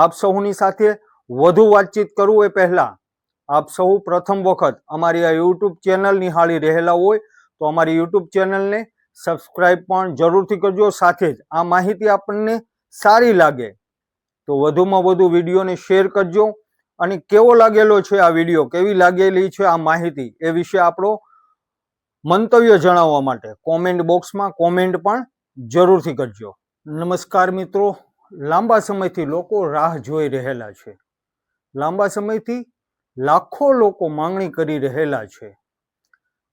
આપ સૌની સાથે વધુ વાતચીત કરું એ પહેલા આપ સૌ પ્રથમ વખત અમારી આ યુટ્યુબ ચેનલ નિહાળી રહેલા હોય તો અમારી યુટ્યુબ ચેનલને સબસ્ક્રાઈબ પણ જરૂરથી કરજો. સાથે જ આ માહિતી આપણને સારી લાગે તો વધુમાં વધુ વિડીયોને શેર કરજો અને કેવો લાગેલો છે આ વિડીયો, કેવી લાગેલી છે આ માહિતી, એ વિશે આપણો મંતવ્ય જણાવવા માટે કોમેન્ટ બોક્સમાં કોમેન્ટ પણ જરૂરથી કરજો. નમસ્કાર મિત્રો, લાંબા સમયથી લોકો રાહ જોઈ રહેલા છે. લાંબા સમયથી લાખો લોકો માંગણી કરી રહેલા છે.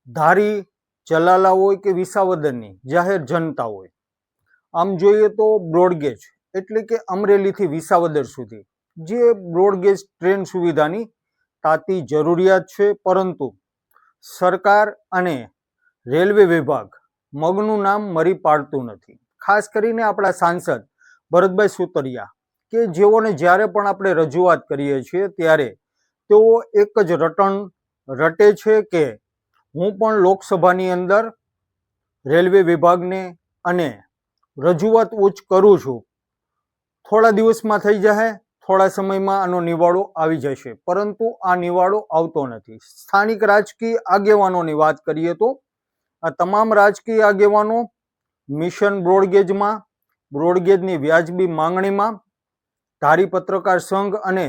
ધારી, ચલાલા હોય કે વિસાવદરની જાહેર જનતા હોય, આમ જોઈએ તો બ્રોડગેજ એટલે કે અમરેલીથી વિસાવદર સુધી જે બ્રોડગેજ ટ્રેન સુવિધાની તાતી જરૂરિયાત છે, પરંતુ સરકાર અને રેલવે વિભાગ મગનું નામ મરી પાડતું નથી. ખાસ કરીને આપણા સાંસદ ભરતભાઈ સુતરિયા કે જેઓને જ્યારે પણ આપણે રજૂઆત કરીએ છીએ ત્યારે તેઓ એક જ રટણ રટે છે કે હું પણ લોકસભાની અંદર રેલવે વિભાગને અને રજૂઆત ઉચ્ચ કરું છું, થોડા દિવસમાં થઈ જશે, થોડા સમયમાં આનો નિવાડો આવી જશે, પરંતુ આ નિવાડો આવતો નથી. સ્થાનિક રાજકીય આગેવાનોની વાત કરીએ તો આ તમામ રાજકીય આગેવાનો મિશન બ્રોડગેજમાં, બ્રોડગેજની વ્યાજબી માંગણીમાં ધારી પત્રકાર સંઘ અને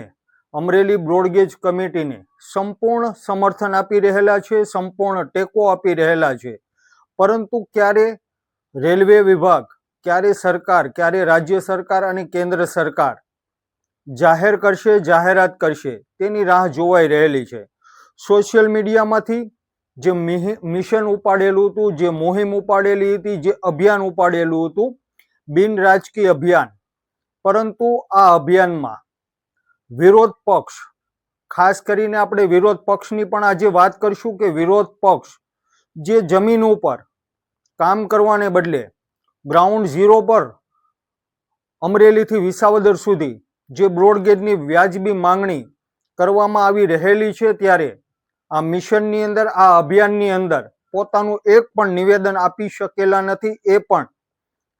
અમરેલી બ્રોડગેજ કમિટીને સંપૂર્ણ સમર્થન આપી રહેલા છે, સંપૂર્ણ ટેકો આપી રહેલા છે. પરંતુ ક્યારે રેલવે વિભાગ, ક્યારે સરકાર, ક્યારે રાજ્ય સરકાર અને કેન્દ્ર સરકાર જાહેર કરશે, જાહેરાત કરશે, તેની રાહ જોવાઈ રહેલી છે. સોશિયલ મીડિયામાંથી જે મિશન ઉપાડેલું હતું, જે મુહિમ ઉપાડેલી હતી, જે અભિયાન ઉપાડેલું હતું, બિન રાજકીય અભિયાન, પરંતુ આ અભિયાનમાં વિરોધ પક્ષ, ખાસ કરીને આપણે વિરોધ પક્ષની પણ આજે વાત કરશું કે વિરોધ પક્ષ જે જમીન ઉપર કામ કરવાને બદલે ગ્રાઉન્ડ ઝીરો પર અમરેલીથી વિસાવદર સુધી જે બ્રોડગેજની વ્યાજબી માંગણી કરવામાં આવી રહેલી છે, ત્યારે આ મિશનની અંદર, આ અભિયાનની અંદર પોતાનું એક પણ નિવેદન આપી શકેલા નથી. એ પણ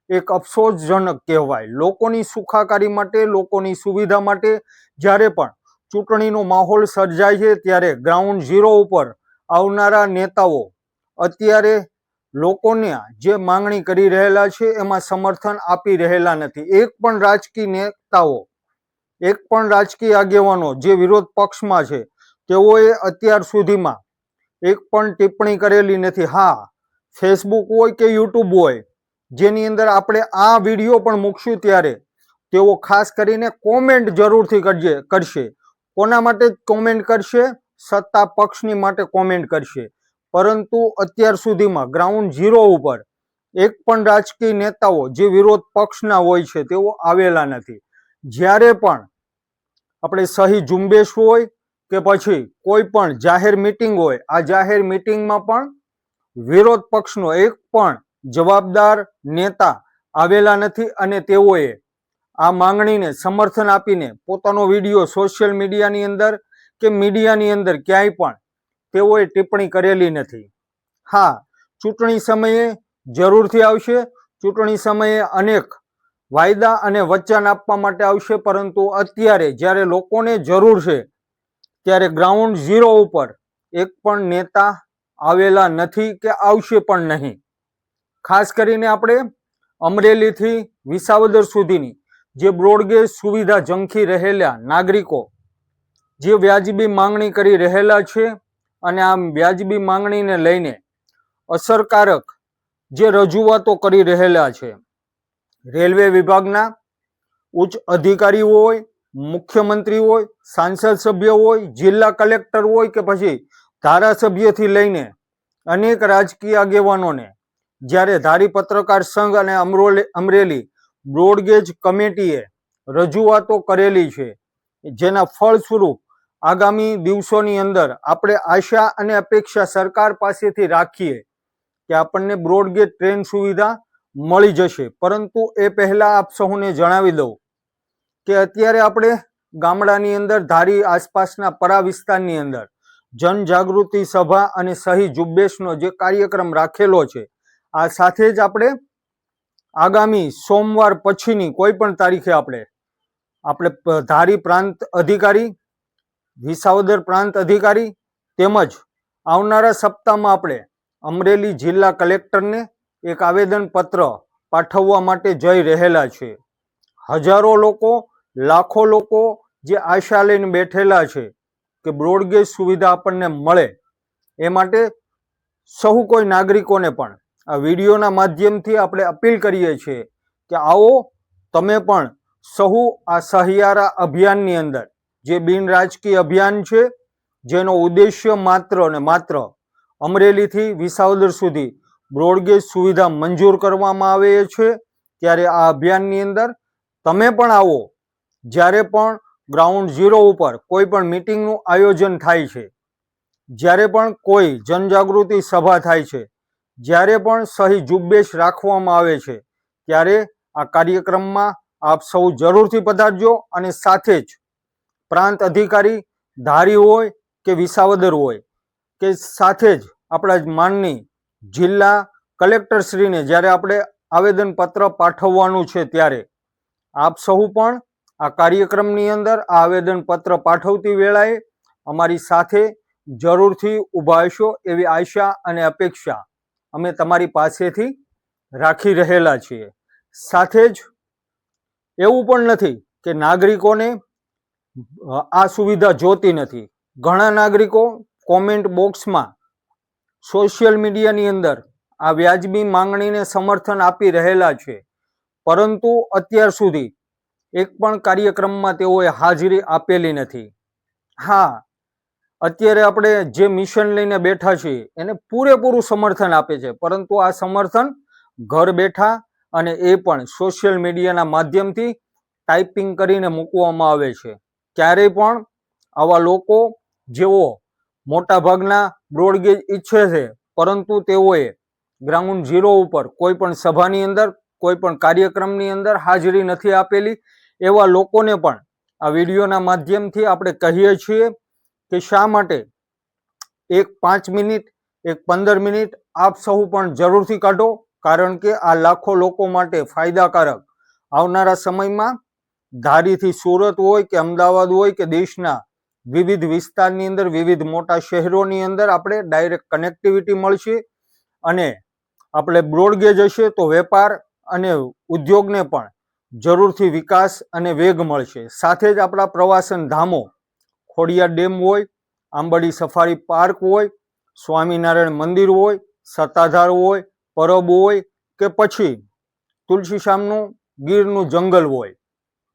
એક અફસોસજનક કહેવાય. લોકોની સુખાકારી માટે, લોકોની સુવિધા માટે જ્યારે પણ ચૂંટણીનો માહોલ સર્જાય છે ત્યારે ગ્રાઉન્ડ ઝીરો ઉપર આવનારા નેતાઓ અત્યારે લોકોને જે માંગણી કરી રહેલા છે એમાં સમર્થન આપી રહેલા નથી. એક પણ રાજકીય નેતાઓ, એક પણ રાજકીય આગેવાનો જે વિરોધ પક્ષમાં છે તેઓએ અત્યાર સુધીમાં એક પણ ટિપ્પણી કરેલી નથી. હા, ફેસબુક હોય કે યુટ્યુબ હોય જેની અંદર આપણે આ વિડીયો પણ મૂકશું ત્યારે તેઓ ખાસ કરીને કોમેન્ટ જરૂરથી કરશે. કોના માટે કોમેન્ટ કરશે? સત્તા પક્ષની માટે કોમેન્ટ કરશે. પરંતુ અત્યાર સુધીમાં ગ્રાઉન્ડ ઝીરો ઉપર એક પણ રાજકીય નેતાઓ જે વિરોધ પક્ષના હોય છે તેઓ આવેલા નથી. જ્યારે પણ આપણે સહી ઝુંબેશ હોય કે પછી કોઈ પણ જાહેર મિટિંગ હોય, આ જાહેર મિટિંગમાં પણ વિરોધ પક્ષનો એક પણ જવાબદાર નેતા આવેલા નથી અને તેઓએ આ માંગણીને સમર્થન આપીને પોતાનો વિડીયો સોશિયલ મીડિયાની અંદર કે મીડિયાની અંદર ક્યાંય પણ તેઓએ ટિપ્પણી કરેલી નથી. હા, ચૂંટણી સમયે જરૂરથી આવશે, ચૂંટણી સમયે અનેક વાયદા અને વચન આપવા માટે આવશે, પરંતુ અત્યારે જ્યારે લોકોને જરૂર છે ત્યારે ગ્રાઉન્ડ ઝીરો ઉપર એક પણ નેતા આવેલા નથી કે આવશે પણ નહીં. ખાસ કરીને આપણે અમરેલીથી વિસાવદર સુધીની જે બ્રોડગેજ સુવિધા ઝંખી રહેલા નાગરિકો જે વ્યાજબી માંગણી કરી રહેલા છે અને આ વ્યાજબી માંગણીને લઈને અસરકારક જે રજૂઆતો કરી રહેલા છે, રેલવે વિભાગના ઉચ્ચ અધિકારીઓ હોય, મુખ્યમંત્રી હોય, સાંસદ સભ્ય હોય, જિલ્લા કલેક્ટર હોય કે પછી ધારાસભ્યથી લઈને અનેક રાજકીય આગેવાનોને જ્યારે ધારી પત્રકાર સંઘ અને અમરેલી બ્રોડગેજ કમિટીએ રજૂઆતો કરેલી છે, જેના ફળ સ્વરૂપ આગામી દિવસોની અંદર આપણે આશા અને અપેક્ષા સરકાર પાસેથી રાખીએ કે આપણને બ્રોડગેજ ટ્રેન સુવિધા મળી જશે. પરંતુ એ પહેલા આપ સૌને જણાવી દઉં કે અત્યારે આપણે ગામડાની અંદર, ધારી આસપાસના પરા વિસ્તારની અંદર જનજાગૃતિ સભા અને સહી ઝુંબેશનો જે કાર્યક્રમ રાખેલો છે, આ સાથે જ આપણે આગામી સોમવાર પછીની કોઈ પણ તારીખે આપણે આપણે ધારી પ્રાંત અધિકારી, વિસાવદર પ્રાંત અધિકારી તેમજ આવનારા સપ્તાહમાં આપણે અમરેલી જિલ્લા કલેક્ટરને એક આવેદન પત્ર પાઠવવા માટે જઈ રહેલા છે. હજારો લોકો, લાખો લોકો જે આશા લઈને બેઠેલા છે કે બ્રોડગેજ સુવિધા આપણને મળે, એ માટે સહુ કોઈ નાગરિકોને પણ આ વિડીયોના માધ્યમથી આપણે અપીલ કરીએ છીએ કે આવો તમે પણ સહુ આ સહિયારા અભિયાનની અંદર, જે બિન રાજકીય અભિયાન છે, જેનો ઉદ્દેશ્ય માત્ર ને માત્ર અમરેલીથી વિસાવદર સુધી બ્રોડગેજ સુવિધા મંજૂર કરવામાં આવે છે, ત્યારે આ અભિયાનની અંદર તમે પણ આવો. જ્યારે પણ ગ્રાઉન્ડ ઝીરો ઉપર કોઈ પણ મિટિંગનું આયોજન થાય છે, જ્યારે પણ કોઈ જનજાગૃતિ સભા થાય છે, જ્યારે પણ સહી ઝુંબેશ રાખવામાં આવે છે, ત્યારે આ કાર્યક્રમમાં આપ સૌ જરૂરથી પધારજો. અને સાથે જ પ્રાંત અધિકારી ધારી હોય કે વિસાવદર હોય કે સાથે જ આપણા માનની જિલ્લા કલેક્ટરશ્રીને જ્યારે આપણે આવેદનપત્ર પાઠવવાનું છે, ત્યારે આપ સહુ પણ આ કાર્યક્રમની અંદર આ આવેદનપત્ર પાઠવતી વેળાએ અમારી સાથે જરૂરથી ઊભા હશો એવી આશા અને અપેક્ષા અમે તમારી પાસેથી રાખી રહેલા છીએ. સાથે જ એવું પણ નથી કે નાગરિકોને આ સુવિધા જોતી નથી. ઘણા નાગરિકો કોમેન્ટ બોક્સમાં, સોશિયલ મીડિયાની અંદર આ વ્યાજબી માંગણીને સમર્થન આપી રહેલા છે, પરંતુ અત્યાર સુધી એક પણ કાર્યક્રમમાં તેઓએ હાજરી આપેલી નથી. હા, અત્યારે આપણે જે મિશન લઈને બેઠા છીએ એને પૂરેપૂરું સમર્થન આપે છે, પરંતુ આ સમર્થન ઘર બેઠા અને એ પણ સોશિયલ મીડિયાના માધ્યમથી ટાઈપિંગ કરીને મૂકવામાં આવે છે. ક્યારેય પણ આવા લોકો જેઓ મોટાભાગના બ્રોડગેજ ઈચ્છે છે, પરંતુ તેઓએ ગ્રાઉન્ડ ઝીરો ઉપર કોઈ પણ સભાની અંદર, કોઈ પણ કાર્યક્રમની અંદર હાજરી નથી આપેલી, એવા લોકોને પણ આ વિડીયોના માધ્યમથી આપણે કહીએ છીએ કે શા માટે એક 5 મિનિટ, એક 15 મિનિટ આપ સહુ પણ જરૂરથી કાઢો, કારણ કે આ લાખો લોકો માટે ફાયદાકારક આવનારા સમયમાં ધારીથી સુરત હોય કે અમદાવાદ હોય કે દેશના વિવિધ વિસ્તારની અંદર, વિવિધ મોટા શહેરોની અંદર આપણે ડાયરેક્ટ કનેક્ટિવિટી મળશે અને આપણે બ્રોડગેજ હશે તો વેપાર અને ઉદ્યોગને પણ જરૂરથી વિકાસ અને વેગ મળશે. સાથે જ આપણા પ્રવાસન ધામો, ખોડિયાર ડેમ હોય, આંબડી સફારી પાર્ક હોય, સ્વામિનારાયણ મંદિર હોય, સત્તાધાર હોય, પરબ હોય કે પછી તુલસીશ્યામનું ગીરનું જંગલ હોય,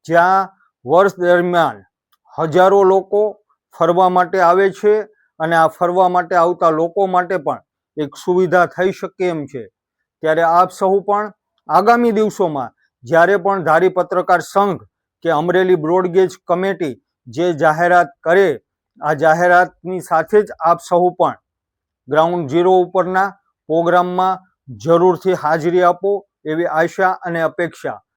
જ્યાં વર્ષ દરમિયાન હજારો લોકો ફરવા માટે આવે છે અને આ ફરવા માટે આવતા લોકો માટે પણ એક સુવિધા થઈ શકે એમ છે. ત્યારે આપ સહુ પણ આગામી દિવસોમાં જ્યારે પણ ધારી પત્રકાર સંઘ કે અમરેલી બ્રોડગેજ કમિટી જે જાહેરાત કરે, આ જાહેરાતની સાથે જ આપ સહુ પણ ગ્રાઉન્ડ ઝીરો ઉપરના પ્રોગ્રામમાં જરૂરથી હાજરી આપો એવી આશા અને અપેક્ષા